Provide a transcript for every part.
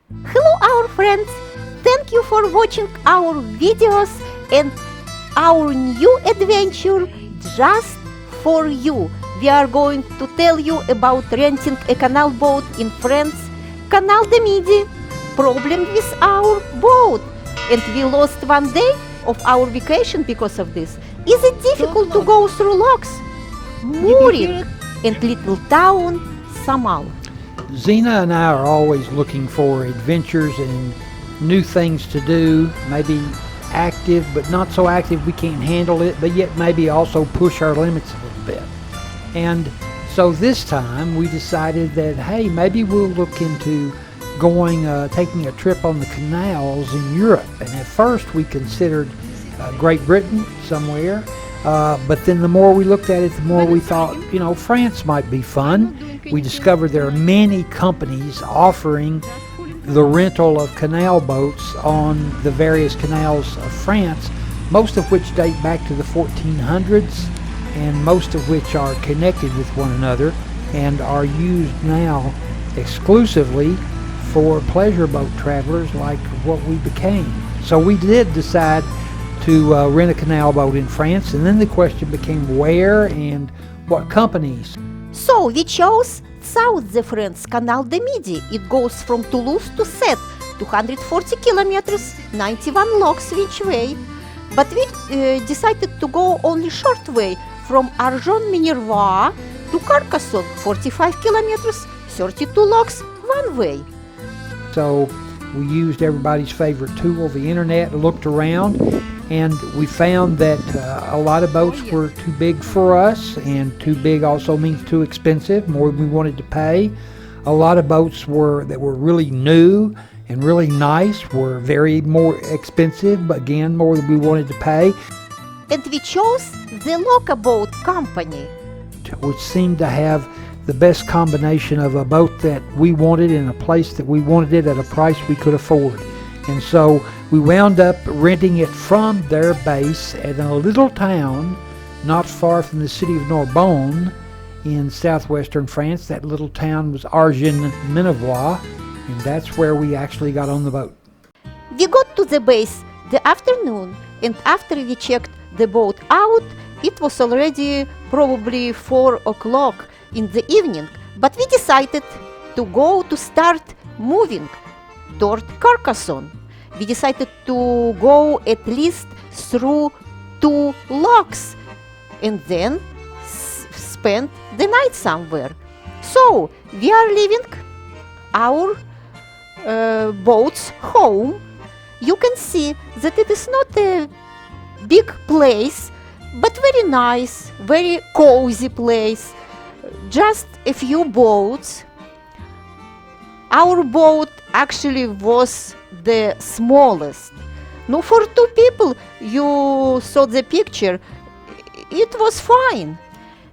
Hello our friends! Thank you for watching our videos and our new adventure just for you. We are going to tell you about renting a canal boat in France, Canal Du Midi. Problem with our boat, and we lost one day of our vacation because of this. Is it difficult to go through locks, mooring, and little town Somal? Zena and I are always looking for adventures and new things to do, maybe active but not so active we can't handle it, but yet maybe also push our limits a little bit. And so this time we decided that, hey, maybe we'll look into taking a trip on the canals in Europe. And at first we considered Great Britain somewhere, but then the more we looked at it, the more we thought, France might be fun. We discovered there are many companies offering the rental of canal boats on the various canals of France, most of which date back to the 1400s and most of which are connected with one another and are used now exclusively for pleasure boat travelers like what we became. So we did decide to rent a canal boat in France, and then the question became where and what companies. So we chose south the France Canal Du Midi. It goes from Toulouse to Sète, 240 kilometers, 91 locks each way. But we decided to go only short way from Arjon-Minervois to Carcassonne, 45 kilometers, 32 locks one way. So we used everybody's favorite tool, the internet, looked around, and we found that a lot of boats were too big for us, and too big also means too expensive, more than we wanted to pay. A lot of boats that were really new and really nice were very more expensive, but again, more than we wanted to pay. And we chose the Loca Boat company, which seemed to have the best combination of a boat that we wanted in a place that we wanted it at a price we could afford. And so we wound up renting it from their base at a little town not far from the city of Narbonne in southwestern France. That little town was Arjon-Minervois, and that's where we actually got on the boat. We got to the base the afternoon, and after we checked the boat out, it was already probably 4 o'clock in the evening, but we decided to start moving toward Carcassonne. We decided to go at least through 2 locks and then spend the night somewhere. So we are leaving our boats home. You can see that it is not a big place, but very nice, very cozy place. Just a few boats. Our boat actually was the smallest. No, for 2 people, you saw the picture, it was fine.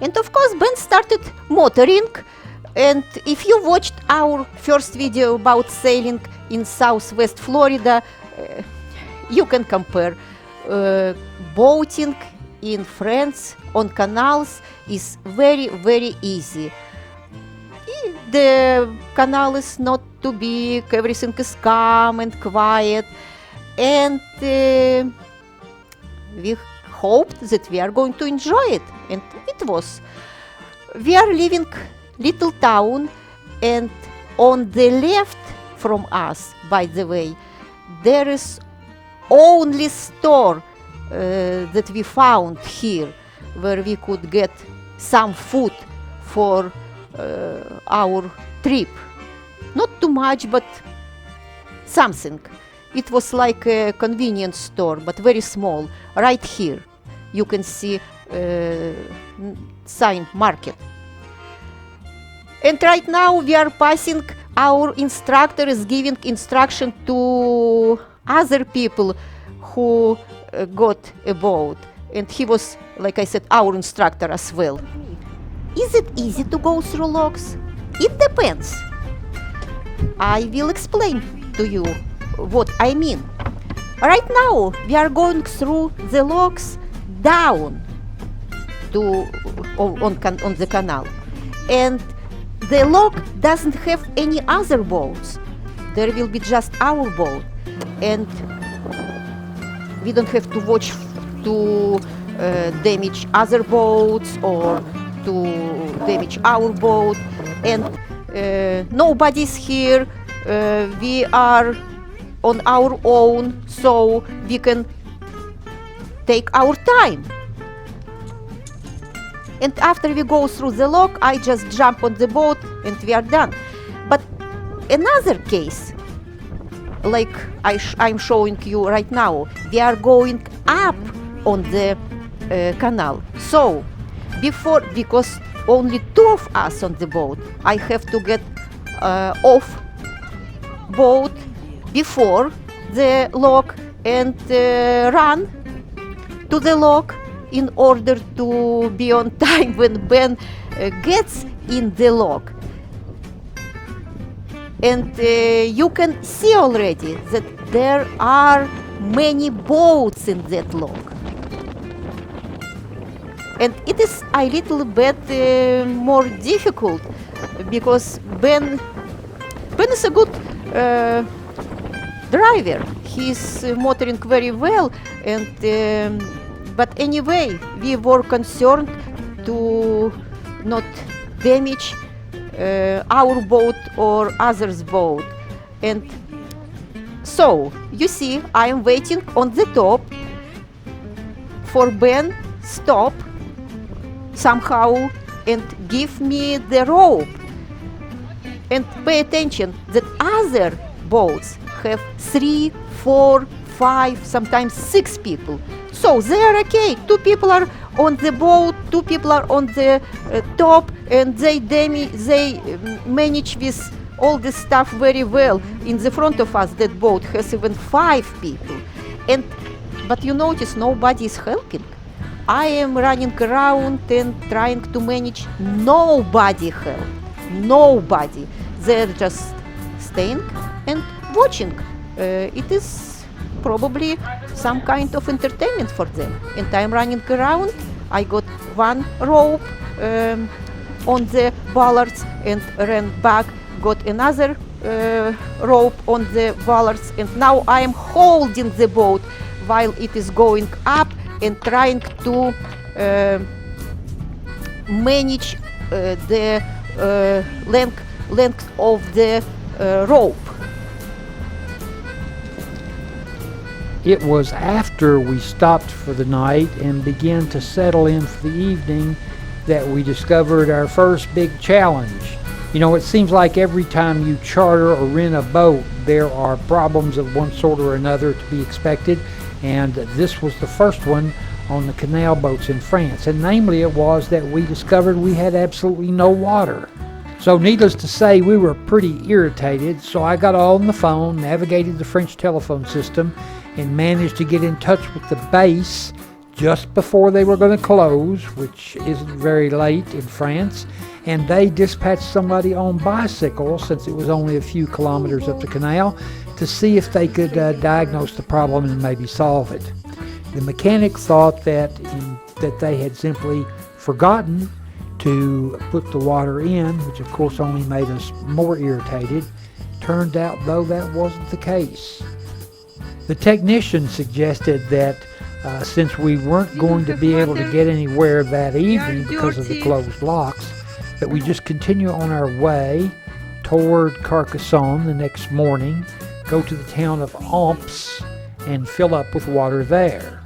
And of course, Ben started motoring. And if you watched our first video about sailing in Southwest Florida, you can compare. Boating in France on canals is very, very easy. The canal is not too big, everything is calm and quiet, and we hoped that we are going to enjoy it, and it was. We are leaving little town, and on the left from us, by the way, there is only store that we found here where we could get some food for our trip. Not too much, but something. It was like a convenience store, but very small. Right here you can see sign market. And right now we are passing. Our instructor is giving instruction to other people who got a boat, and he was, like I said, our instructor as well. Is it easy to go through locks? It depends. I will explain to you what I mean. Right now we are going through the locks down on the canal, and the lock doesn't have any other boats. there will be just our boat, and we don't have to watch to damage other boats or to damage our boat, and nobody's here. We are on our own, so we can take our time. And after we go through the lock, I just jump on the boat and we are done. But another case, like I'm showing you right now, we are going up on the canal. So because only 2 of us on the boat, I have to get off boat before the lock and run to the lock in order to be on time when Ben gets in the lock. And you can see already that there are many boats in that lock. And it is a little bit more difficult because Ben is a good driver. He's motoring very well, and but anyway, we were concerned to not damage our boat or others' boat. And so, you see, I am waiting on the top for Ben stop somehow and give me the rope. And pay attention that other boats have 3, 4, 5, sometimes 6 people. So they are okay. 2 people are on the boat, 2 people are on the top, and they manage with all this stuff very well. In the front of us, that boat has even 5 people. But you notice nobody is helping. I am running around and trying to manage. Nobody help. Nobody. They're just staying and watching. It is probably some kind of entertainment for them. And I'm running around. I got 1 rope on the bollards and ran back, got another rope on the bollards, and now I am holding the boat while it is going up and trying to manage the length of the rope. It was after we stopped for the night and began to settle in for the evening that we discovered our first big challenge. You know, it seems like every time you charter or rent a boat, there are problems of one sort or another to be expected, and this was the first one on the canal boats in France. And namely, it was that we discovered we had absolutely no water. So needless to say, we were pretty irritated, so I got on the phone, navigated the French telephone system, and managed to get in touch with the base just before they were going to close, which isn't very late in France, and they dispatched somebody on bicycle, since it was only a few kilometers up the canal, to see if they could diagnose the problem and maybe solve it. The mechanic thought that they had simply forgotten to put the water in, which of course only made us more irritated. Turned out, though, that wasn't the case. The technician suggested that since we weren't going to be able to get anywhere that evening because of the closed locks, that we just continue on our way toward Carcassonne the next morning, go to the town of Amps, and fill up with water there.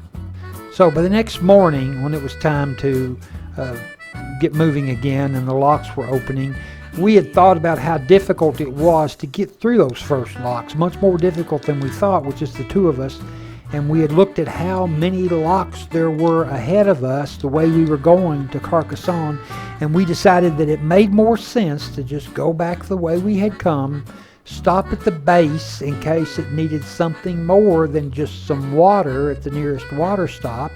So by the next morning, when it was time to get moving again and the locks were opening, we had thought about how difficult it was to get through those first locks, much more difficult than we thought with just the 2 of us. And we had looked at how many locks there were ahead of us the way we were going to Carcassonne, and we decided that it made more sense to just go back the way we had come, stop at the base in case it needed something more than just some water at the nearest water stop,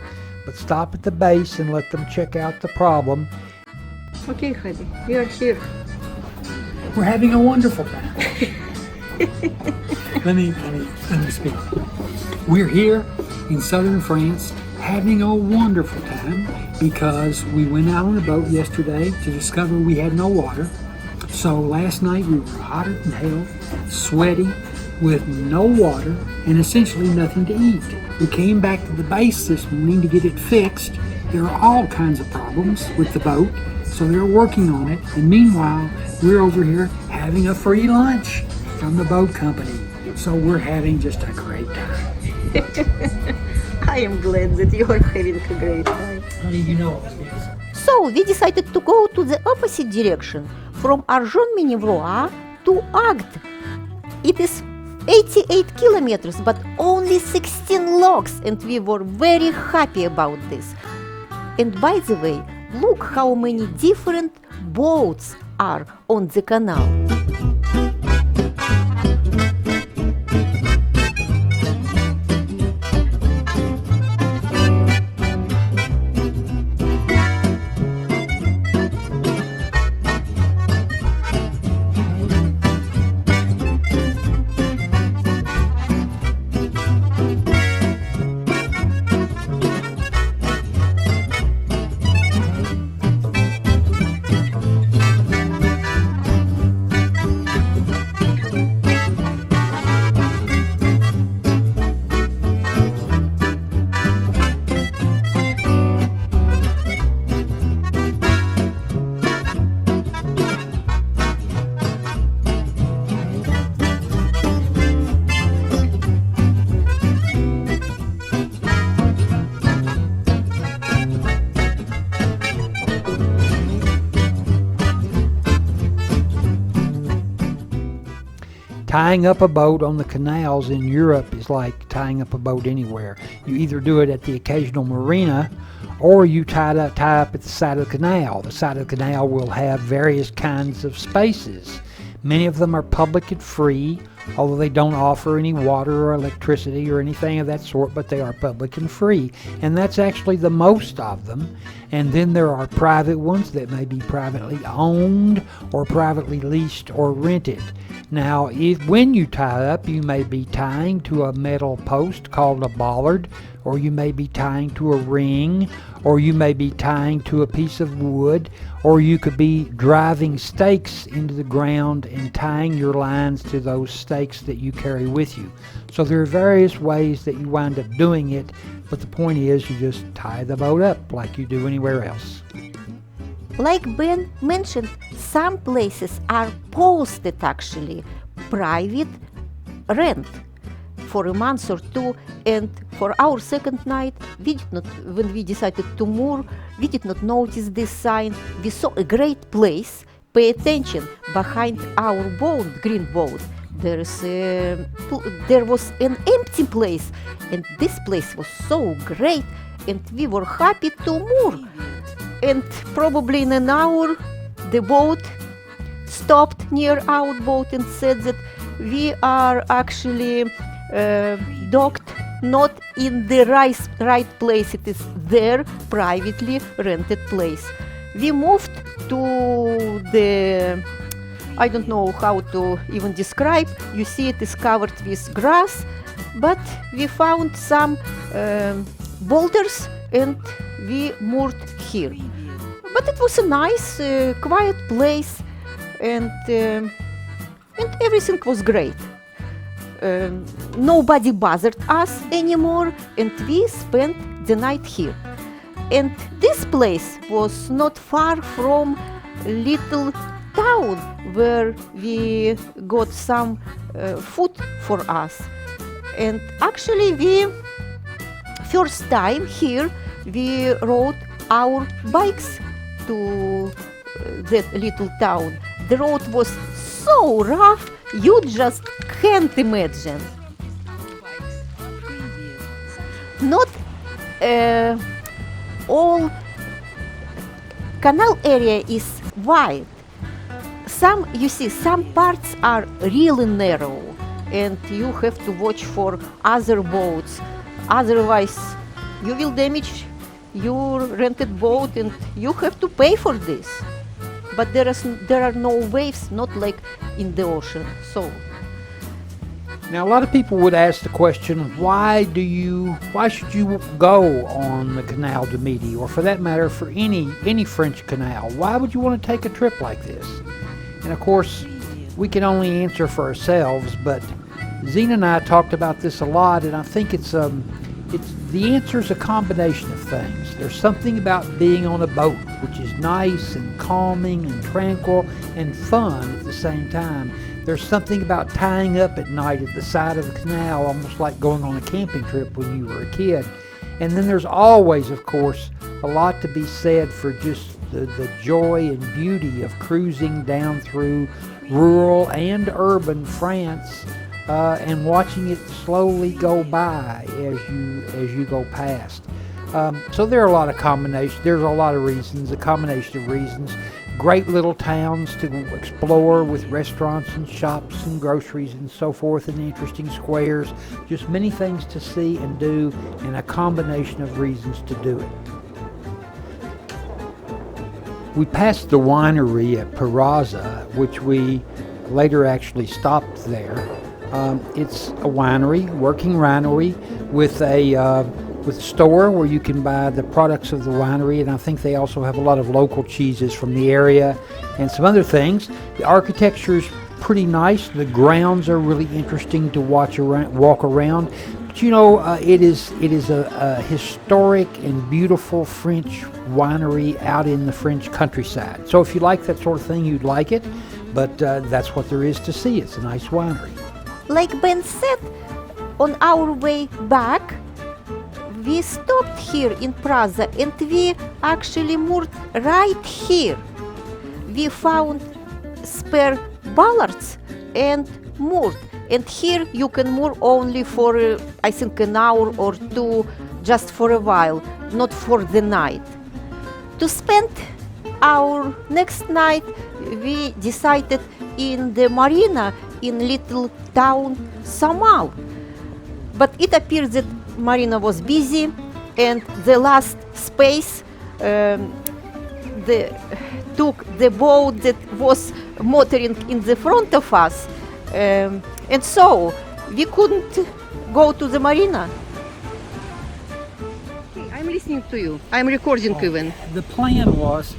but stop at the base and let them check out the problem. Okay, Heidi, we are here. We're having a wonderful time. let me speak. We're here in southern France having a wonderful time because we went out on a boat yesterday to discover we had no water, So last night we were hotter than hell, sweaty, with no water, and essentially nothing to eat. We came back to the base this morning to get it fixed. There are all kinds of problems with the boat, so they're working on it. And meanwhile, we're over here having a free lunch from the boat company. So we're having just a great time. I am glad that you are having a great time. Honey, you know all this. So we decided to go to the opposite direction, from Arjon-Menevrois to Agde. It is 88 kilometers, but only 16 logs, and we were very happy about this. And by the way, look how many different boats are on the canal. Tying up a boat on the canals in Europe is like tying up a boat anywhere. You either do it at the occasional marina or you tie up at the side of the canal. The side of the canal will have various kinds of spaces. Many of them are public and free, although they don't offer any water or electricity or anything of that sort, but they are public and free. And that's actually the most of them. And then there are private ones that may be privately owned or privately leased or rented. Now, when you tie up, you may be tying to a metal post called a bollard, or you may be tying to a ring, or you may be tying to a piece of wood, or you could be driving stakes into the ground and tying your lines to those stakes that you carry with you. So there are various ways that you wind up doing it, but the point is you just tie the boat up like you do anywhere else. Like Ben mentioned, some places are posted actually, private rent for a month or two, and for our second night, when we decided to moor, we did not notice this sign. We saw a great place. Pay attention, behind our boat, green boat, there was an empty place, and this place was so great, and we were happy to moor. And probably in an hour, the boat stopped near our boat and said that we are actually docked not in the right place. It is their privately rented place. We moved to the, I don't know how to even describe. You see it is covered with grass, but we found some boulders and we moored here. But it was a nice, quiet place, and everything was great. Nobody bothered us anymore, and we spent the night here. And this place was not far from little town where we got some food for us. And actually, we first time here we rode our bikes to that little town. The road was so rough, you just can't imagine. Not all canal area is wide. Some parts are really narrow, and you have to watch for other boats. Otherwise, you will damage your rented boat, and you have to pay for this. But there are no waves, not like in the ocean. So now a lot of people would ask the question, why should you go on the Canal Du Midi, or for that matter for any French canal? Why would you want to take a trip like this? And of course, we can only answer for ourselves, but Zena and I talked about this a lot, and I think it's the answer is a combination of things. There's something about being on a boat, which is nice and calming and tranquil and fun at the same time. There's something about tying up at night at the side of the canal, almost like going on a camping trip when you were a kid. And then there's always, of course, a lot to be said for just the joy and beauty of cruising down through rural and urban France and watching it slowly go by as you go past. So there are a lot of combinations. There's a lot of reasons, a combination of reasons. Great little towns to explore with restaurants and shops and groceries and so forth, and interesting squares. Just many things to see and do, and a combination of reasons to do it. We passed the winery at Peraza, which we later actually stopped there. It's a winery, working winery, with a store where you can buy the products of the winery, and I think they also have a lot of local cheeses from the area and some other things. The architecture is pretty nice. The grounds are really interesting to walk around. But you know, it is a historic and beautiful French winery out in the French countryside. So if you like that sort of thing, you'd like it. But that's what there is to see. It's a nice winery. Like Ben said, on our way back, we stopped here in Praza and we actually moored right here. We found spare bollards and moored. And here you can moor only for, I think, an hour or two, just for a while, not for the night. To spend our next night, we decided in the marina in little town Somal. But it appears that marina was busy, and the last space took the boat that was motoring in the front of us, and so we couldn't go to the marina. Okay, I'm listening to you. I'm recording even. The plan was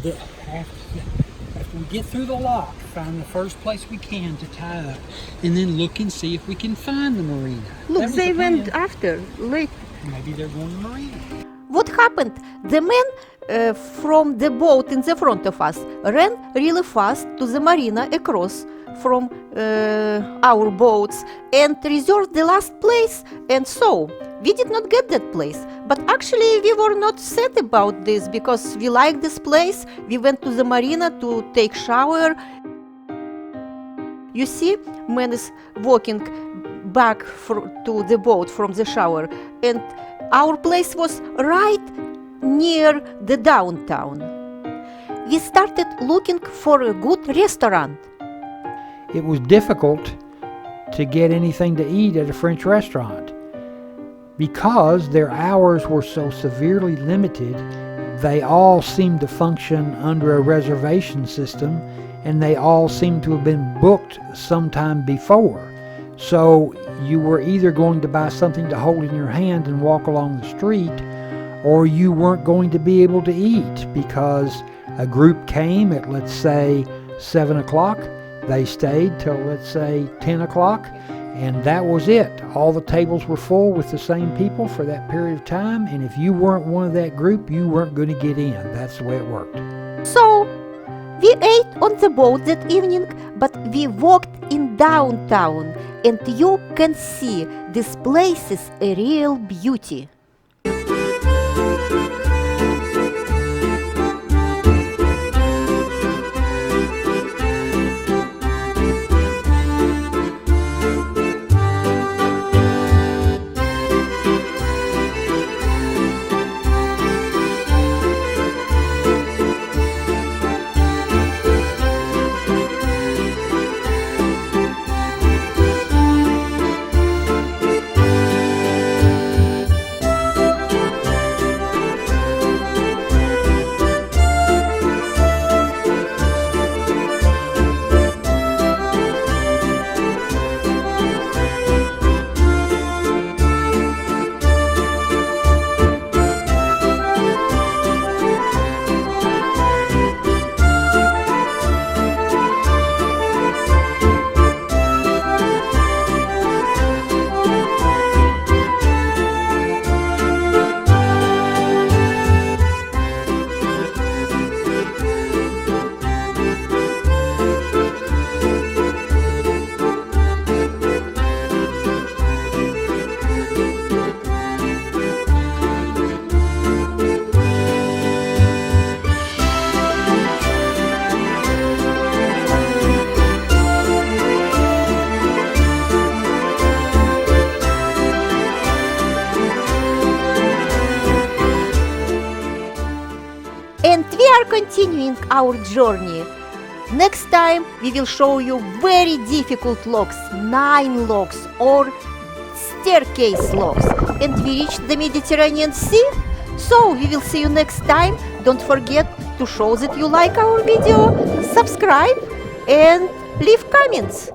that after we get through the lock, find the first place we can to tie up, and then look and see if we can find the marina. Look, they went after, late. Maybe they're going to the marina. What happened? The man from the boat in the front of us ran really fast to the marina across from our boats and reserved the last place, and so we did not get that place. But actually we were not sad about this because we liked this place. We went to the marina to take shower. You see, man is walking back to the boat from the shower, and our place was right near the downtown. We started looking for a good restaurant. It was difficult to get anything to eat at a French restaurant because their hours were so severely limited. They all seemed to function under a reservation system, and they all seemed to have been booked sometime before. So you were either going to buy something to hold in your hand and walk along the street, or you weren't going to be able to eat because a group came at, let's say, 7 o'clock. They stayed till, let's say, 10 o'clock, and that was it. All the tables were full with the same people for that period of time, and if you weren't one of that group, you weren't going to get in. That's the way it worked. So we ate on the boat that evening, but we walked in downtown, and you can see this place is a real beauty. continuing our journey. Next time we will show you very difficult locks, 9 locks or staircase locks, and we reach the Mediterranean Sea. So we will see you next time. Don't forget to show that you like our video, subscribe and leave comments.